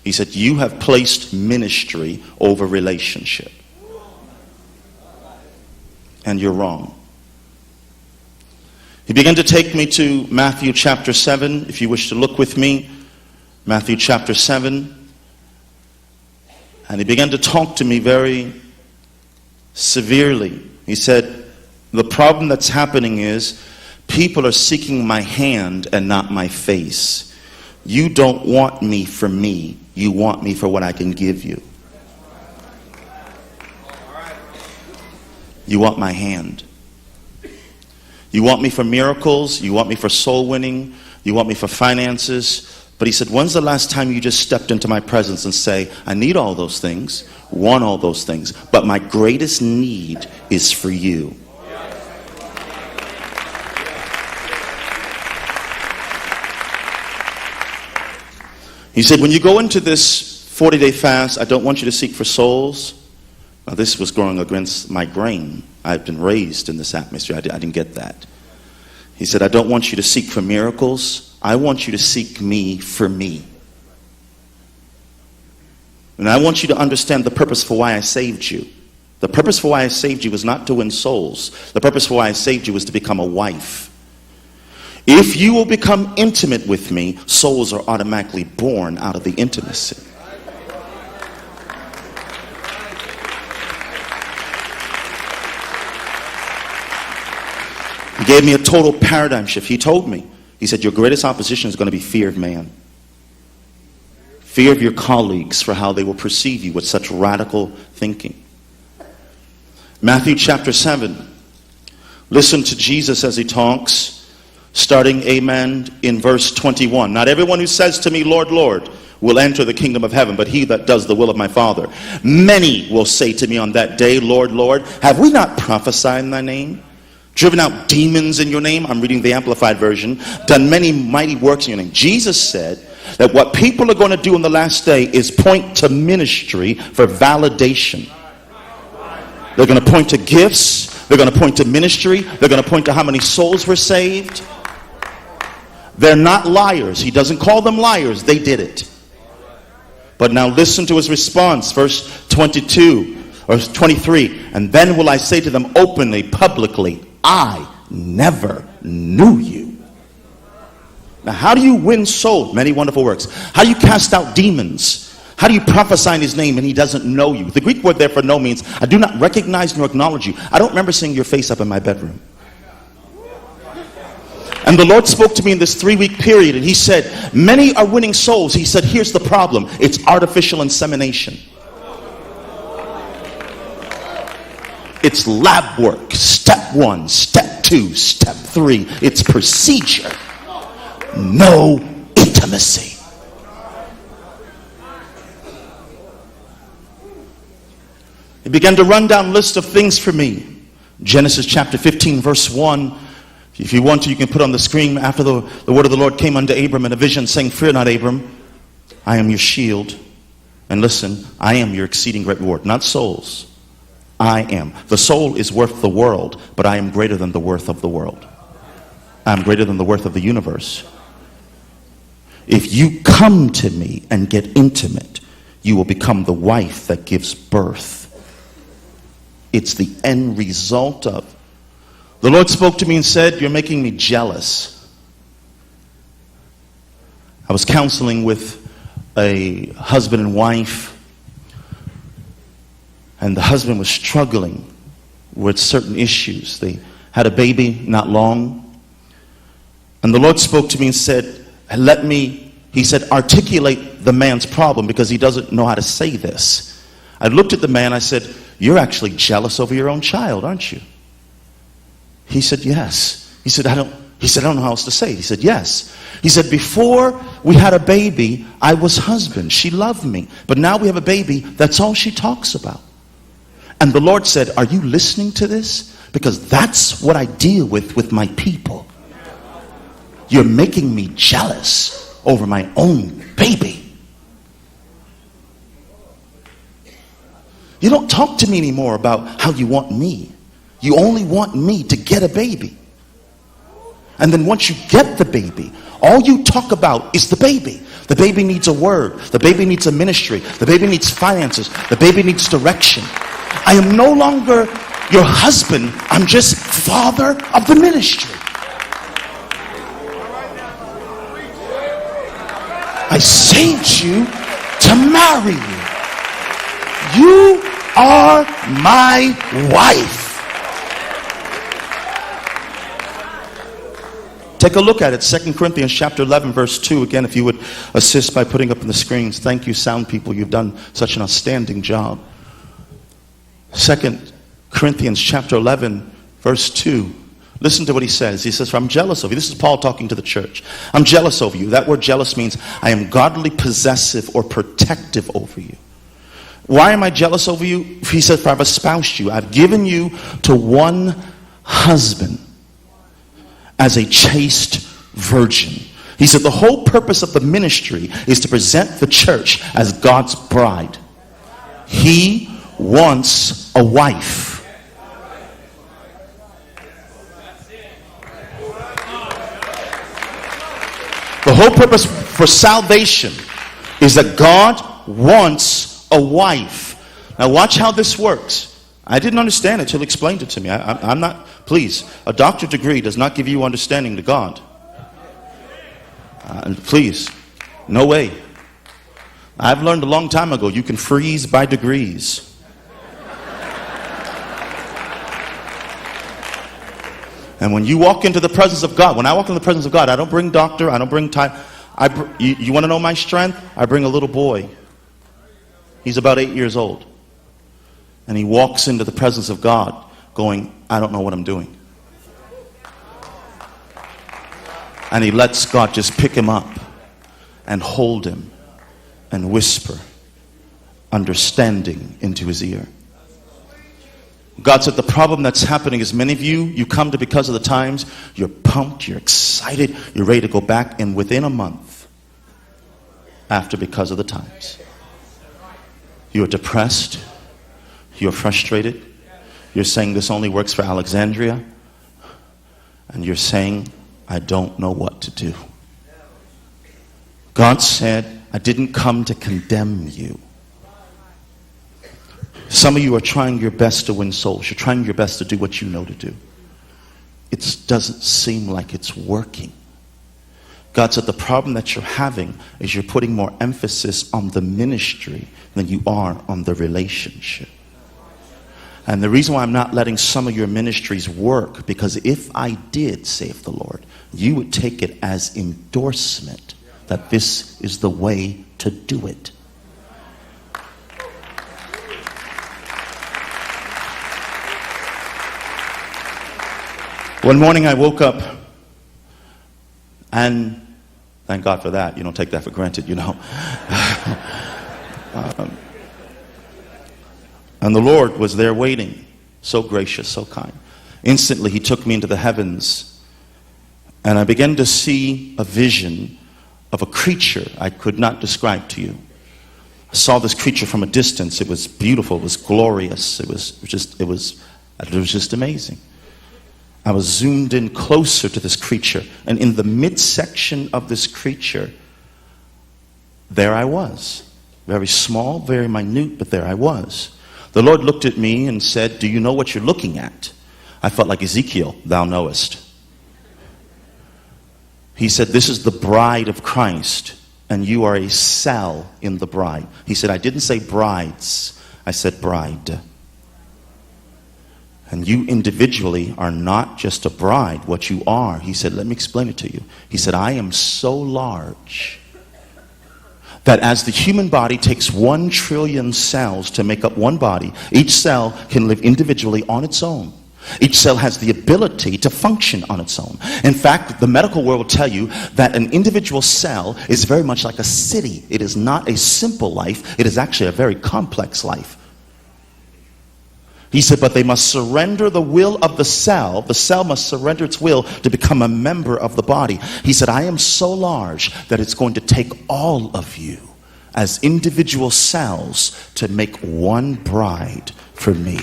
He said, you have placed ministry over relationship. And you're wrong. He began to take me to Matthew chapter 7, if you wish to look with me. Matthew chapter 7. And he began to talk to me very severely. He said, the problem that's happening is people are seeking my hand and not my face. You don't want me for me. You want me for what I can give you. You want my hand. You want me for miracles. You want me for soul winning. You want me for finances. But he said, when's the last time you just stepped into my presence and say, I need all those things, want all those things, but my greatest need is for you. He said, when you go into this 40-day fast, I don't want you to seek for souls. Now, this was going against my grain. I've been raised in this atmosphere. I didn't get that. He said, I don't want you to seek for miracles. I want you to seek me for me. And I want you to understand the purpose for why I saved you. The purpose for why I saved you was not to win souls. The purpose for why I saved you was to become a wife. If you will become intimate with me, souls are automatically born out of the intimacy. He gave me a total paradigm shift. He told me, he said, your greatest opposition is going to be fear of man. Fear of your colleagues for how they will perceive you with such radical thinking. Matthew chapter 7. Listen to Jesus as he talks, starting, amen, in verse 21. Not everyone who says to me, Lord, Lord, will enter the kingdom of heaven, but he that does the will of my Father. Many will say to me on that day, Lord, Lord, have we not prophesied in thy name? Driven out demons in your name? I'm reading the Amplified Version. Done many mighty works in your name. Jesus said that what people are going to do in the last day is point to ministry for validation. They're going to point to gifts. They're going to point to ministry. They're going to point to how many souls were saved. They're not liars. He doesn't call them liars. They did it. But now listen to his response. Verse 22 or 23. And then will I say to them openly, publicly, I never knew you. Now, how do you win souls? Many wonderful works. How do you cast out demons? How do you prophesy in his name and he doesn't know you? The Greek word there for know means I do not recognize nor acknowledge you. I don't remember seeing your face up in my bedroom. And the Lord spoke to me in this 3-week period and he said, many are winning souls. He said, here's the problem. It's artificial insemination. It's lab work. Step 1, step 2, step 3. It's procedure. No intimacy. He began to run down a list of things for me. Genesis chapter 15 verse 1. If you want to, you can put on the screen. After the word of the Lord came unto Abram in a vision, saying, fear not, Abram, I am your shield. And listen, I am your exceeding great reward. Not souls. I am. The soul is worth the world, but I am greater than the worth of the world. I am greater than the worth of the universe. If you come to me and get intimate, you will become the wife that gives birth. It's the end result of. The Lord spoke to me and said, you're making me jealous. I was counseling with a husband and wife. And the husband was struggling with certain issues. They had a baby not long. And the Lord spoke to me and said, he said, articulate the man's problem because he doesn't know how to say this. I looked at the man, I said, you're actually jealous over your own child, aren't you? He said, yes. He said, I don't know how else to say it. He said, yes. He said, before we had a baby, I was husband. She loved me. But now we have a baby, that's all she talks about. And the Lord said, are you listening to this? Because that's what I deal with my people. You're making me jealous over my own baby. You don't talk to me anymore about how you want me. You only want me to get a baby. And then once you get the baby, all you talk about is the baby. The baby needs a word. The baby needs a ministry. The baby needs finances. The baby needs direction. I am no longer your husband. I'm just father of the ministry. I saved you to marry you. You are my wife. Take a look at it. 2 Corinthians chapter 11, verse 2. Again, if you would assist by putting up on the screens. Thank you, sound people. You've done such an outstanding job. 2 Corinthians chapter 11, verse 2. Listen to what he says. He says, "For I'm jealous of you." This is Paul talking to the church. "I'm jealous over you." That word jealous means I am godly possessive or protective over you. Why am I jealous over you? He says, "For I've espoused you. I've given you to one husband as a chaste virgin." He said the whole purpose of the ministry is to present the church as God's bride. He wants a wife. The whole purpose for salvation is that God wants a wife. Now watch how this works. I didn't understand it till he explained it to me. I'm not, please, a doctorate degree does not give you understanding to God. Please, no way. I've learned a long time ago, you can freeze by degrees. And when you walk into the presence of God, when I walk in the presence of God, I don't bring doctor, I don't bring time. You want to know my strength? I bring a little boy. He's about 8 years old. And he walks into the presence of God going, I don't know what I'm doing. And he lets God just pick him up and hold him and whisper understanding into his ear. God said the problem that's happening is many of you come to because of the times, you're pumped, you're excited, you're ready to go back, and within a month after, because of the times, you're depressed, you're frustrated, you're saying this only works for Alexandria, and you're saying, I don't know what to do. God said, I didn't come to condemn you. Some of you are trying your best to win souls. You're trying your best to do what you know to do. It doesn't seem like it's working. God said the problem that you're having is you're putting more emphasis on the ministry than you are on the relationship. And the reason why I'm not letting some of your ministries work, because if I did, saith the Lord, you would take it as endorsement that this is the way to do it. One morning I woke up, and thank God for that. You don't take that for granted, you know. And the Lord was there waiting, so gracious, so kind. Instantly he took me into the heavens, and I began to see a vision of a creature I could not describe to you. I saw this creature from a distance. It was beautiful, it was glorious, it was just amazing. I was zoomed in closer to this creature, and in the midsection of this creature, there I was. Very small, very minute, but there I was. The Lord looked at me and said, do you know what you're looking at? I felt like Ezekiel, thou knowest. He said, this is the bride of Christ, and you are a cell in the bride. He said, I didn't say brides, I said bride. And you individually are not just a bride. What you are, he said, let me explain it to you. He said, I am so large that as the human body takes 1 trillion cells to make up one body, each cell can live individually on its own. Each cell has the ability to function on its own. In fact, the medical world will tell you that an individual cell is very much like a city. It is not a simple life. It is actually a very complex life. He said, but they must surrender the will of the cell. The cell must surrender its will to become a member of the body. He said, I am so large that it's going to take all of you as individual cells to make one bride for me.